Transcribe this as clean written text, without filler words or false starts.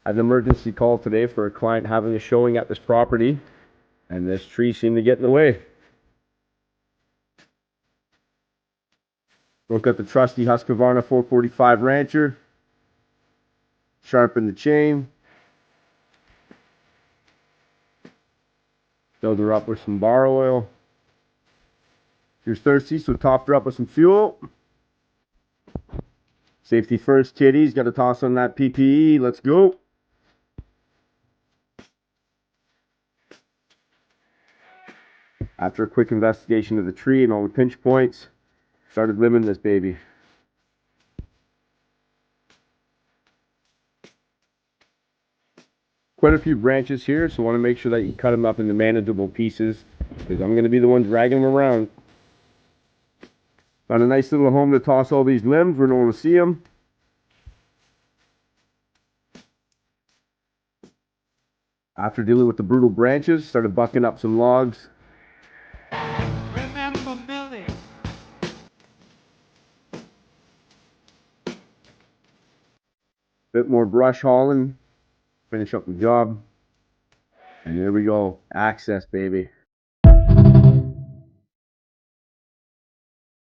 Had an emergency call today for a client having a showing at this property, and this tree seemed to get in the way. Broke out the trusty Husqvarna 445 Rancher, sharpened the chain, filled her up with some bar oil. If you're thirsty, so topped her up with some fuel. Safety first, kiddies. Got to toss on that PPE. Let's go. After a quick investigation of the tree and all the pinch points, started limbing this baby. Quite a few branches here, so I want to make sure that you cut them up into manageable pieces, because I'm going to be the one dragging them around. Found a nice little home to toss all these limbs where no one will see them. After dealing with the brutal branches, started bucking up some logs. Remember Millie. Bit more brush hauling, finish up the job. And there we go, access, baby.